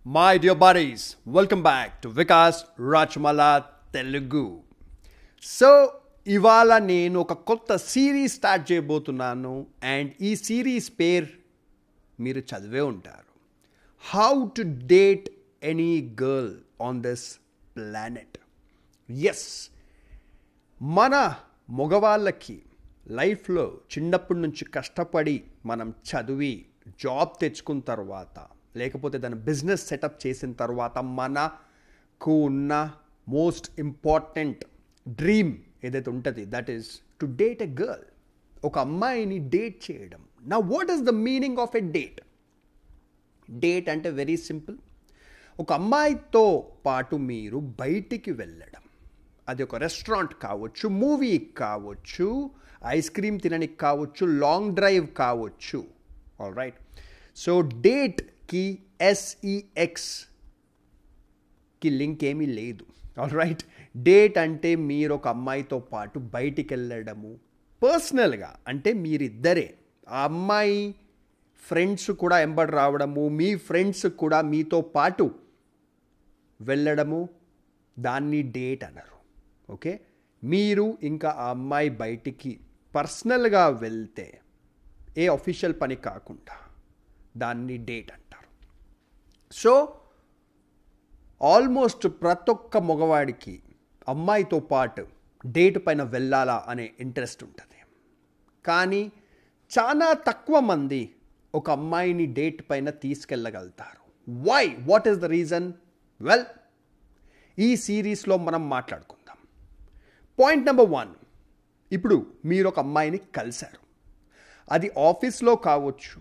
My dear buddies, welcome back to Vikas Rachmala Telugu. So ఇవాళ నేను ఒక కొత్త సిరీస్ స్టార్ట్ చేయబోతున్నాను అండ్ ఈ సిరీస్ పేరు మీరు చదివే ఉంటారు. How to date any girl on this planet. Yes, మన మగవాళ్ళకి లైఫ్లో చిన్నప్పటి నుంచి కష్టపడి మనం చదివి జాబ్ తెచ్చుకున్న తర్వాత లేకపోతే దాని బిజినెస్ సెటప్ చేసిన తర్వాత మనకు ఉన్న మోస్ట్ ఇంపార్టెంట్ డ్రీమ్ ఏదైతే ఉంటుంది that is to date a girl. ఒక అమ్మాయిని డేట్ చేయడం. నా what is the meaning of a date? Date అంటే వెరీ సింపుల్. ఒక అమ్మాయితో పాటు మీరు బయటికి వెళ్ళడం. అది ఒక రెస్టారెంట్ కావచ్చు, మూవీ కావచ్చు, ఐస్ క్రీమ్ తినడానికి కావచ్చు, లాంగ్ డ్రైవ్ కావచ్చు. All right. సో డేట్కి SEXకి లింక్ ఏమీ లేదు. All right. డేట్ అంటే మీరు ఒక అమ్మాయితో పాటు బయటికి వెళ్ళడము పర్సనల్గా, అంటే మీరిద్దరే. ఆ అమ్మాయి ఫ్రెండ్స్ కూడా ఎంబడి రావడము, మీ ఫ్రెండ్స్ కూడా మీతో పాటు వెళ్ళడము, దాన్ని డేట్ అనరు. ఓకే, మీరు ఇంకా ఆ అమ్మాయి బయటికి పర్సనల్గా వెళ్తే ఏ అఫీషియల్ పని కాకుండా దాన్ని డేట్ అంటారు. సో ఆల్మోస్ట్ ప్రతి ఒక్క మగవాడికి అమ్మాయితో పాటు డేట్ పైన వెళ్ళాలా అనే ఇంట్రెస్ట్ ఉంటుంది. కానీ చాలా తక్కువ మంది ఒక అమ్మాయిని డేట్ పైన తీసుకెళ్ళగలుగుతారు. Why? What is the reason? Well, ఈ సిరీస్లో మనం మాట్లాడుకుందాం. పాయింట్ నెంబర్ 1, ఇప్పుడు మీరు ఒక అమ్మాయిని కలిశారు. అది ఆఫీస్లో కావచ్చు,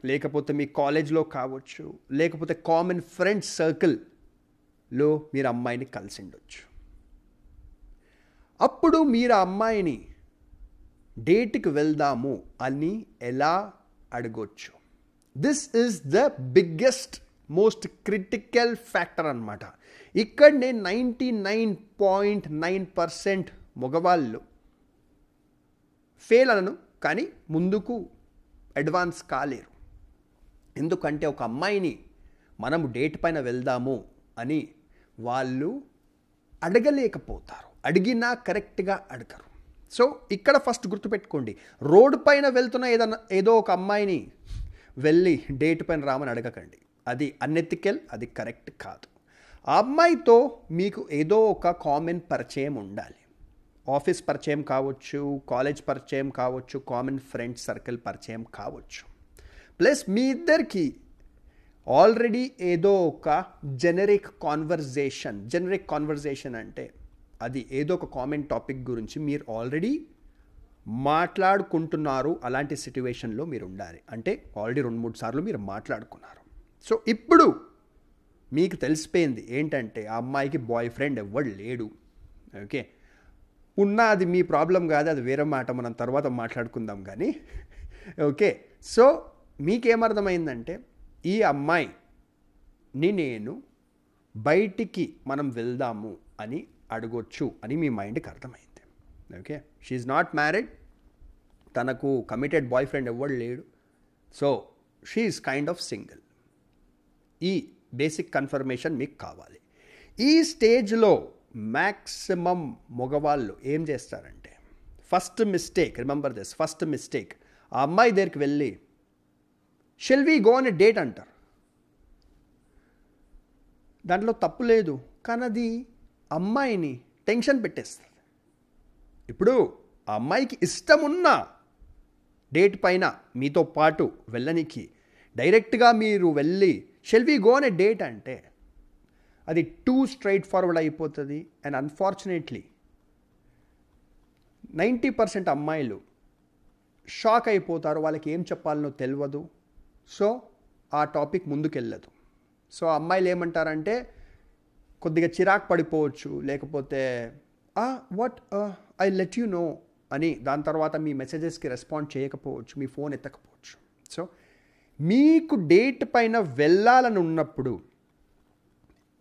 లేకపోతే మీ కాలేజ్లో కావచ్చు, లేకపోతే కామన్ ఫ్రెండ్స్ సర్కిల్లో మీరు అమ్మాయిని కలిసి ఉండొచ్చు. అప్పుడు మీరు ఆ అమ్మాయిని డేట్కి వెళ్దాము అని ఎలా అడగొచ్చు? This is the biggest most critical factor అన్నమాట. ఇక్కడనే 99.9% మగవాళ్ళు ఫెయిల్ అనను, కానీ ముందుకు అడ్వాన్స్ కాలేరు. ఎందుకంటే ఒక అమ్మాయిని మనము డేట్ పైన వెళ్దాము అని వాళ్ళు అడగలేకపోతారు. అడిగినా కరెక్ట్గా అడగరు. సో ఇక్కడ ఫస్ట్ గుర్తుపెట్టుకోండి, రోడ్డు పైన వెళ్తున్న ఏదో ఒక అమ్మాయిని వెళ్ళి డేట్ పైన రామని అడగకండి. అది అన్ఎథికల్, అది కరెక్ట్ కాదు. ఆ అమ్మాయితో మీకు ఏదో ఒక కామన్ పరిచయం ఉండాలి. ఆఫీస్ పరిచయం కావచ్చు, కాలేజ్ పరిచయం కావచ్చు, కామన్ ఫ్రెండ్స్ సర్కిల్ పరిచయం కావచ్చు. ప్లస్ మీ ఇద్దరికి ఆల్రెడీ ఏదో ఒక జెనరిక్ కాన్వర్జేషన్ అంటే అది ఏదో ఒక కామన్ టాపిక్ గురించి మీరు ఆల్రెడీ మాట్లాడుకుంటున్నారు. అలాంటి సిట్యువేషన్లో మీరు ఉండాలి. అంటే ఆల్రెడీ 2-3 సార్లు మీరు మాట్లాడుకున్నారు. సో ఇప్పుడు మీకు తెలిసిపోయింది ఏంటంటే ఆ అమ్మాయికి బాయ్ ఫ్రెండ్ ఎవ్వడు లేడు. ఓకే, ఉన్నా అది మీ ప్రాబ్లం కాదు, అది వేరే మాట, మనం తర్వాత మాట్లాడుకుందాం. కానీ ఓకే, సో మీకేమర్థమైందంటే ఈ అమ్మాయిని నేను బయటికి మనం వెళ్దాము అని అడగొచ్చు అని మీ మైండ్కి అర్థమైంది. ఓకే, షీఈ్ నాట్ మ్యారీడ్, తనకు కమిటెడ్ బాయ్ ఫ్రెండ్ ఎవ్వడు లేడు. So she's kind of single. ఈ బేసిక్ కన్ఫర్మేషన్ మీకు కావాలి. ఈ స్టేజ్లో మ్యాక్సిమం మగవాళ్ళు ఏం చేస్తారంటే, first mistake, remember this, first mistake, ఆ అమ్మాయి దగ్గరికి వెళ్ళి shall we go on a date అంటారు. దాంట్లో తప్పు లేదు, కానీ అది అమ్మాయిని టెన్షన్ పెట్టేస్తుంది. ఇప్పుడు ఆ అమ్మాయికి ఇష్టం ఉన్న డేట్ పైన మీతో పాటు వెళ్ళనికి డైరెక్ట్గా మీరు వెళ్ళి shall we go on a date అంటే అది టూ స్ట్రైట్ ఫార్వర్డ్ అయిపోతుంది. అండ్ అన్ఫార్చునేట్లీ 90% అమ్మాయిలు షాక్ అయిపోతారు, వాళ్ళకి ఏం చెప్పాలనో తెలియదు. సో ఆ టాపిక్ ముందుకెళ్ళదు. సో అమ్మాయిలు ఏమంటారంటే కొద్దిగా చిరాకు పడిపోవచ్చు, లేకపోతే what I let you know అని దాని తర్వాత మీ మెసేజెస్కి రెస్పాండ్ చేయకపోవచ్చు, మీ ఫోన్ ఎత్తకపోవచ్చు. సో మీకు డేట్ పైన వెళ్ళాలని ఉన్నప్పుడు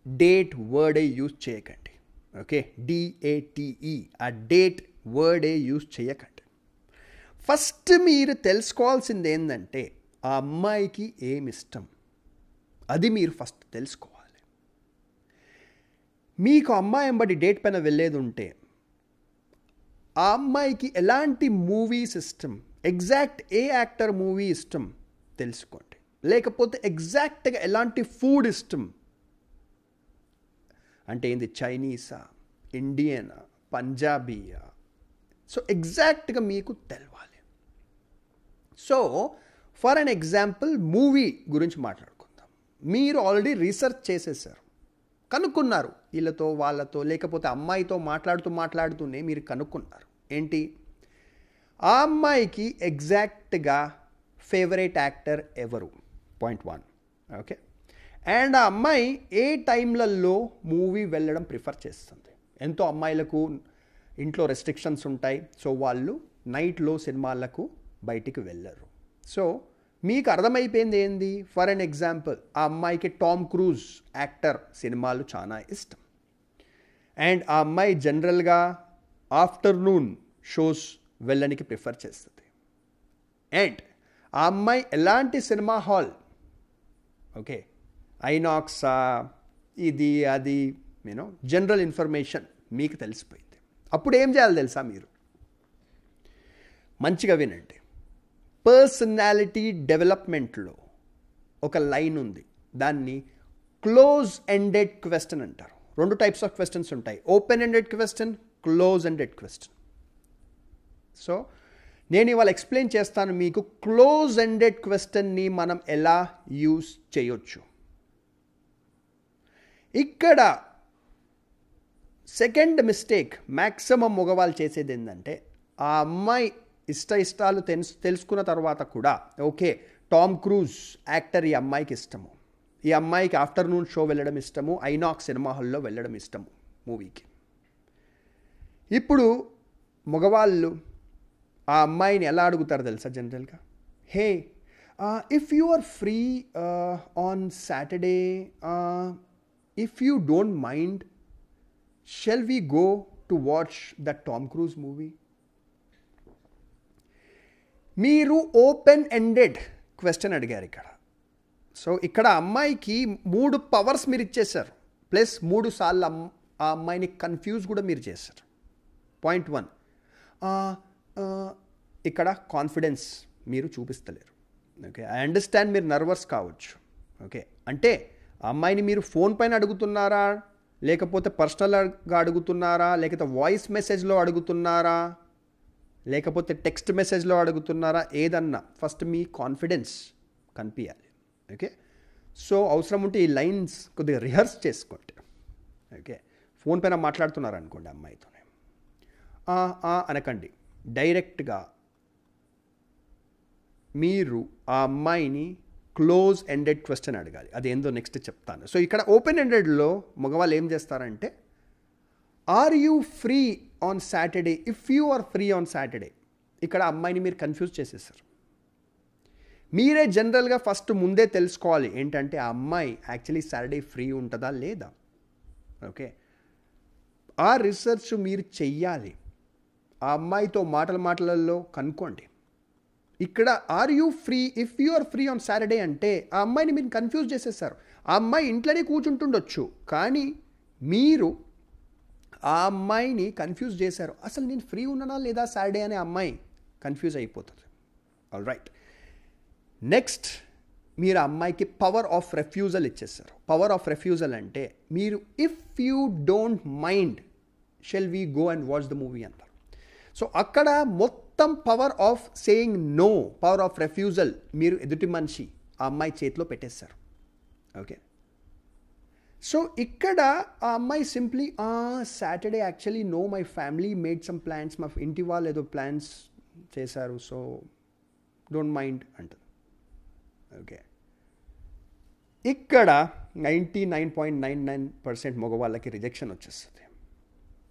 డేట్ వర్డే యూజ్ చేయకండి. ఓకే, DATE, ఆ డేట్ వర్డే యూజ్ చేయకండి. ఫస్ట్ మీరు తెలుసుకోవాల్సింది ఏంటంటే ఆ అమ్మాయికి ఏమి ఇష్టం, అది మీరు ఫస్ట్ తెలుసుకోవాలి. మీకు అమ్మాయి వెంబడి డేట్ పైన వెళ్ళేది ఉంటే ఆ అమ్మాయికి ఎలాంటి మూవీస్ ఇష్టం, ఎగ్జాక్ట్ ఏ యాక్టర్ మూవీ ఇష్టం తెలుసుకోండి. లేకపోతే ఎగ్జాక్ట్గా ఎలాంటి ఫుడ్ ఇష్టం, అంటే ఏంది, చైనీసా, ఇండియనా, పంజాబీయా, సో ఎగ్జాక్ట్గా మీకు తెలవాలి. So for an example movie గురించి మాట్లాడుకుందాం. మీరు ఆల్రెడీ రీసెర్చ్ చేసేసారు, కనుక్కున్నారు వీళ్ళతో వాళ్ళతో, లేకపోతే అమ్మాయితో మాట్లాడుతూనే మీరు కనుక్కున్నారు ఏంటి, ఆ అమ్మాయికి ఎగ్జాక్ట్గా ఫేవరెట్ యాక్టర్ ఎవరు, పాయింట్ 1. ఓకే, అండ్ ఆ అమ్మాయి ఏ టైంలలో మూవీ వెళ్ళడం ప్రిఫర్ చేస్తుంది. ఎంతో అమ్మాయిలకు ఇంట్లో రెస్ట్రిక్షన్స్ ఉంటాయి, సో వాళ్ళు నైట్లో సినిమాలకు బయటికి వెళ్ళరు. సో మీకు అర్థమైపోయింది ఏంది, ఫర్ అన్ ఎగ్జాంపుల్ ఆ అమ్మాయికి టామ్ క్రూజ్ యాక్టర్ సినిమాలు చాలా ఇష్టం, అండ్ ఆ అమ్మాయి జనరల్గా ఆఫ్టర్నూన్ షోస్ వెళ్ళడానికి ప్రిఫర్ చేస్తుంది. అండ్ ఆ అమ్మాయి ఎలాంటి సినిమా హాల్, ఓకే, ఐనాక్సా, ఇది అది, జనరల్ ఇన్ఫర్మేషన్ మీకు తెలిసిపోయింది. అప్పుడు ఏం చేయాలి తెలుసా, మీరు మంచిగా వినండి. పర్సనాలిటీ డెవలప్మెంట్లో ఒక లైన్ ఉంది, దాన్ని క్లోజ్ ఎండెడ్ క్వశ్చన్ అంటారు. 2 టైప్స్ ఆఫ్ క్వశ్చన్స్ ఉంటాయి, open ended question, close ended question. So నేను ఇవాళ ఎక్స్ప్లెయిన్ చేస్తాను మీకు క్లోజ్ ఎండెడ్ క్వశ్చన్ని మనం ఎలా యూస్ చేయొచ్చు. ఇక్కడ సెకండ్ మిస్టేక్ మ్యాక్సిమం మగవాళ్ళు చేసేది ఏంటంటే, ఆ అమ్మాయి ఇష్టాలు తెలుసుకున్న తర్వాత కూడా, ఓకే టామ్ క్రూజ్ యాక్టర్ ఈ అమ్మాయికి ఇష్టము, ఈ అమ్మాయికి ఆఫ్టర్నూన్ షో వెళ్ళడం ఇష్టము, ఐనాక్స్ సినిమా హాల్లో వెళ్ళడం ఇష్టము మూవీకి. ఇప్పుడు మగవాళ్ళు ఆ అమ్మాయిని ఎలా అడుగుతారు తెలుసా జనరల్గా, hey if you are free on Saturday, if you don't mind, shall we go to watch the Tom Cruise movie. మీరు ఓపెన్ ఎండెడ్ క్వశ్చన్ అడిగారు ఇక్కడ. సో ఇక్కడ అమ్మాయికి 3 పవర్స్ మీరు ఇచ్చేశారు, ప్లస్ 3 సార్లు ఆ అమ్మాయిని కన్ఫ్యూజ్ కూడా మీరు చేశారు. పాయింట్ 1, ఇక్కడ కాన్ఫిడెన్స్ మీరు చూపిస్తలేరు. ఓకే, ఐ అండర్స్టాండ్ మీరు నర్వస్ కావచ్చు. ఓకే, అంటే ఆ అమ్మాయిని మీరు ఫోన్ పైన అడుగుతున్నారా, లేకపోతే పర్సనల్గా అడుగుతున్నారా, లేకపోతే వాయిస్ మెసేజ్లో అడుగుతున్నారా, లేకపోతే టెక్స్ట్ మెసేజ్లో అడుగుతున్నారా, ఏదన్నా ఫస్ట్ మీ కాన్ఫిడెన్స్ కనిపించాలి. ఓకే, సో అవసరం ఉంటే ఈ లైన్స్ కొద్దిగా రిహర్స్ చేసుకోండి. ఓకే, ఫోన్ పైన మాట్లాడుతున్నారు అనుకోండి అమ్మాయితోనే, అనకండి, డైరెక్ట్గా మీరు ఆ అమ్మాయిని క్లోజ్ ఎండెడ్ క్వశ్చన్ అడగాలి. అదేందో నెక్స్ట్ చెప్తాను. సో ఇక్కడ ఓపెన్ ఎండెడ్లో మగవాళ్ళు ఏం చేస్తారంటే, are you free on Saturday, if you are free on Saturday, ఇక్కడ అమ్మాయిని మీరు కన్ఫ్యూజ్ చేసేసారు. మీరే జనరల్గా ఫస్ట్ ముందే తెలుసుకోవాలి ఏంటంటే, ఆ అమ్మాయి యాక్చువల్లీ సాటర్డే ఫ్రీ ఉంటుందా లేదా. ఓకే, ఆ రీసెర్చ్ మీరు చెయ్యాలి. ఆ అమ్మాయితో మాటలలో కనుక్కోండి. ఇక్కడ are you free, if you are free on Saturday అంటే ఆ అమ్మాయిని మీరు కన్ఫ్యూజ్ చేసేసారు. ఆ అమ్మాయి ఇంట్లోనే కూర్చుంటుండొచ్చు, కానీ మీరు ఆ అమ్మాయిని కన్ఫ్యూజ్ చేశారు. అసలు నేను ఫ్రీ ఉన్నానా లేదా సాటర్డే అనే అమ్మాయి కన్ఫ్యూజ్ అయిపోతుంది. ఆల్ రైట్, నెక్స్ట్ మీరు ఆ అమ్మాయికి పవర్ ఆఫ్ రెఫ్యూజల్ ఇచ్చేస్తారు. పవర్ ఆఫ్ రెఫ్యూజల్ అంటే మీరు if you don't mind shall we go and watch the movie అంటారు. సో అక్కడ మొత్తం power of saying no, power of refusal మీరు ఎదుటి మనిషి ఆ అమ్మాయి చేతిలో పెట్టేశారు. ఓకే, సో ఇక్కడ ఆ అమ్మాయి simply Saturday actually no, my family made some plans, మా ఇంటి వాళ్ళు ఏదో ప్లాన్స్ చేశారు, సో డోంట్ మైండ్ అంటుంది. ఓకే, ఇక్కడ 99.99% మగవాళ్ళకి రిజెక్షన్ వచ్చేస్తుంది.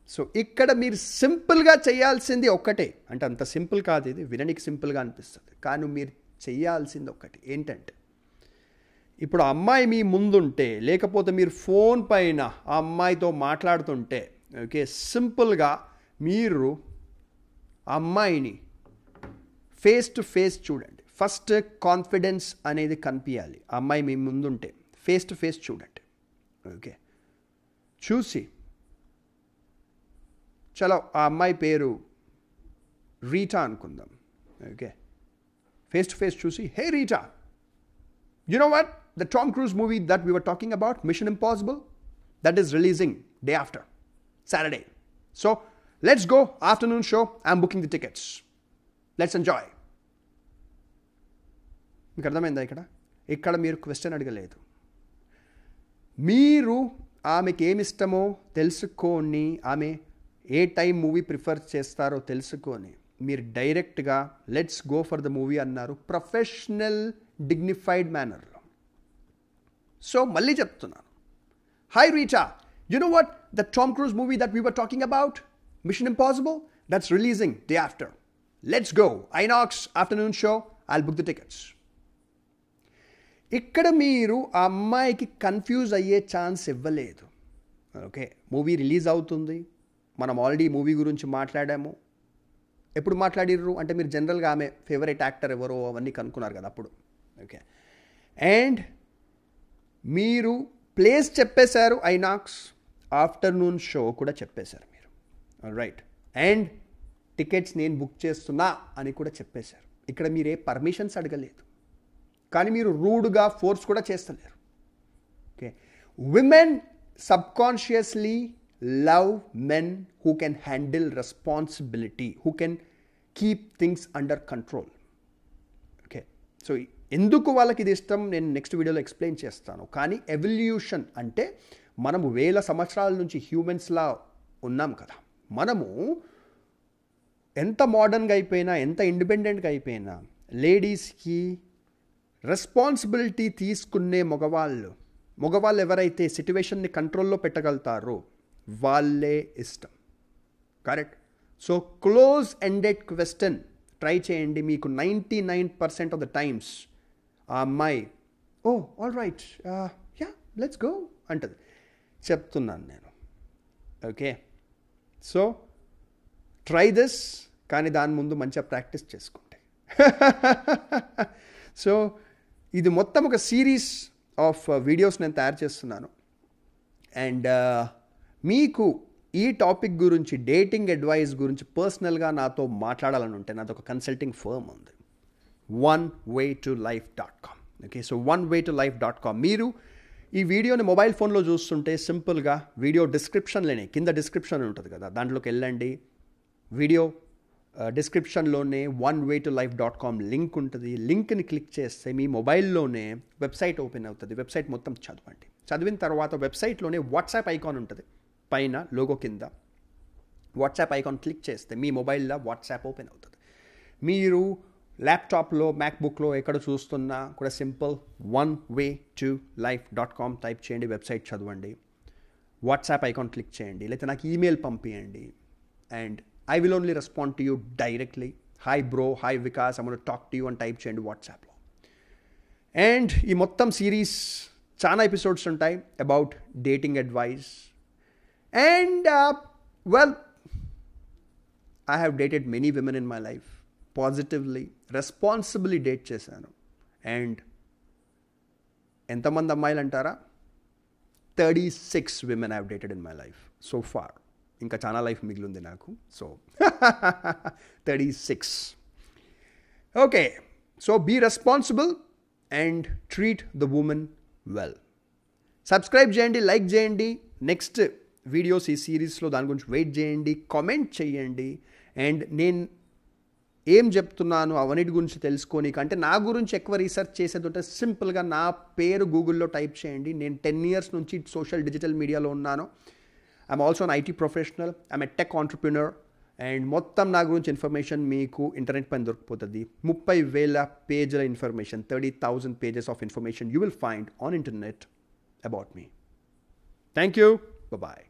సో ఇక్కడ మీరు సింపుల్గా చేయాల్సింది ఒక్కటే, అంటే అంత సింపుల్ కాదు ఇది, వినడానికి సింపుల్గా అనిపిస్తుంది, కానీ మీరు చేయాల్సింది ఒక్కటి ఏంటంటే, ఇప్పుడు ఆ అమ్మాయి మీ ముందుంటే, లేకపోతే మీరు ఫోన్ పైన ఆ అమ్మాయితో మాట్లాడుతుంటే, ఓకే, సింపుల్గా మీరు ఆ అమ్మాయిని ఫేస్ టు ఫేస్ చూడండి. ఫస్ట్ కాన్ఫిడెన్స్ అనేది కనిపించాలి. ఆ అమ్మాయి మీ ముందుంటే ఫేస్ టు ఫేస్ చూడండి. ఓకే, చూసి చలో ఆ అమ్మాయి పేరు రీటా అనుకుందాం. ఓకే, ఫేస్ టు ఫేస్ చూసి, హే Rita, you know what? The Tom Cruise movie that we were talking about, Mission Impossible, that is releasing day after, Saturday. So, let's go, afternoon show, I'm booking the tickets. Let's enjoy. మీకు అర్థమైందా? ఇక్కడ మీరు question అడగలేదు. మీరు ఆమెకి ఏమి ఇష్టమో తెలుసుకొని, ఆమె ఏ టైం మూవీ ప్రిఫర్ చేస్తారో తెలుసుకొని, మీరు డైరెక్ట్గా let's go for the movie అన్నారు, ప్రొఫెషనల్ డిగ్నిఫైడ్ మేనర్లో. సో మళ్ళీ చెప్తున్నాను, hi Rita, you know what, the Tom Cruise movie that we were talking about, Mission Impossible, that's releasing day after. Let's go, INOX afternoon show, I'll book the tickets. ఇక్కడ మీరు ఆ అమ్మాయికి confuse అయ్యే chance ఇవ్వలేదు. Okay, movie release అవుతుంది, మనం already movie గురించి మాట్లాడాము. ఎప్పుడు మాట్లాడిర్రు అంటే మీరు జనరల్గా ఆమె ఫేవరెట్ యాక్టర్ ఎవరో అవన్నీ కనుక్కున్నారు కదా అప్పుడు. ఓకే, అండ్ మీరు ప్లేస్ చెప్పేశారు, ఐనాక్స్ ఆఫ్టర్నూన్ షో కూడా చెప్పేశారు మీరు, రైట్. అండ్ టికెట్స్ నేను బుక్ చేస్తున్నా అని కూడా చెప్పేశారు. ఇక్కడ మీరు ఏ పర్మిషన్స్ అడగలేదు, కానీ మీరు రూడ్గా ఫోర్స్ కూడా చేస్తలేరు. Okay, women subconsciously love men who can handle responsibility, who can keep things under control. Okay, so ఎందుకు వాళ్ళకి ఇది ఇష్టం నేను నెక్స్ట్ వీడియోలో ఎక్స్ప్లెయిన్ చేస్తాను. కానీ ఎవల్యూషన్ అంటే మనము వేల సంవత్సరాల నుంచి హ్యూమన్స్లా ఉన్నాం కదా, మనము ఎంత మోడర్న్గా అయిపోయినా, ఎంత ఇండిపెండెంట్గా అయిపోయినా, లేడీస్కి రెస్పాన్సిబిలిటీ తీసుకునే మగవాళ్ళు ఎవరైతే సిట్యువేషన్ని కంట్రోల్లో పెట్టగలుగుతారో వాళ్ళే ఇష్టం. Correct. So close ended question try చేయండి, మీకు 99% ఆఫ్ ద టైమ్స్ ఆ అమ్మాయి oh all right yeah let's go అంటది. చెప్తున్నాను నేను. ఓకే, సో ట్రై దిస్, కానీ దాని ముందు మంచిగా ప్రాక్టీస్ చేసుకోండి. సో ఇది మొత్తం ఒక సిరీస్ ఆఫ్ వీడియోస్ నేను తయారు చేస్తున్నాను. అండ్ మీకు ఈ టాపిక్ గురించి, డేటింగ్ అడ్వైస్ గురించి పర్సనల్గా నాతో మాట్లాడాలని ఉంటే నాది ఒక కన్సల్టింగ్ ఫర్మ్ ఉంది, onewaytolife.com. Okay, so onewaytolife.com. మీరు ఈ వీడియోని మొబైల్ ఫోన్లో చూస్తుంటే సింపుల్గా వీడియో డిస్క్రిప్షన్లోనే, కింద డిస్క్రిప్షన్ ఉంటుంది కదా, దాంట్లోకి వెళ్ళండి. వీడియో డిస్క్రిప్షన్లోనే onewaytolife.com లింక్ ఉంటుంది. లింక్ని క్లిక్ చేస్తే మీ మొబైల్లోనే వెబ్సైట్ ఓపెన్ అవుతుంది. వెబ్సైట్ మొత్తం చదవండి. చదివిన తర్వాత వెబ్సైట్లోనే వాట్సాప్ ఐకాన్ ఉంటుంది, పైన లోగో కింద వాట్సాప్ ఐకాన్ క్లిక్ చేస్తే మీ మొబైల్లో వాట్సాప్ ఓపెన్ అవుతుంది. మీరు ల్యాప్టాప్లో, మ్యాక్బుక్లో ఎక్కడ చూస్తున్నా కూడా సింపుల్ onewaytolife.com టైప్ చేయండి, వెబ్సైట్ చదవండి, వాట్సాప్ ఐకాన్ క్లిక్ చేయండి, లేకపోతే నాకు ఈమెయిల్ పంపించండి. And I will only respond to you directly. Hi bro, hi Vikas, I'm going to talk to you and type చేయండి వాట్సాప్లో. అండ్ ఈ మొత్తం సిరీస్ చాలా ఎపిసోడ్స్ ఉంటాయి about dating advice. And well, I have dated many women in my life, positively, responsibly date చేశాను. And ఎంతమంది అమ్మాయిలు అంటారా? 36 women I have dated in my life so far. ఇంకా చాలా లైఫ్ మిగిలింది నాకు. So 36. Okay, so be responsible and treat the women well. Subscribe చేయండి, లైక్ చేయండి. నెక్స్ట్ వీడియోస్ ఈ సిరీస్లో దాని గురించి వెయిట్ చేయండి, కామెంట్ చేయండి. అండ్ నేను ఏం చెప్తున్నాను అవన్నిటి గురించి తెలుసుకొని, అంటే నా గురించి ఎక్కువ రీసెర్చ్ చేసేది ఉంటే సింపుల్గా నా పేరు గూగుల్లో టైప్ చేయండి. నేను 10 years నుంచి సోషల్ డిజిటల్ మీడియాలో ఉన్నాను. I'm also an IT professional. I'm a tech entrepreneur. And మొత్తం నా గురించి ఇన్ఫర్మేషన్ మీకు ఇంటర్నెట్ పైన దొరికిపోతుంది. 30,000 పేజీల information, 30,000 pages of information you will find on internet about me. Thank you. Bye-bye.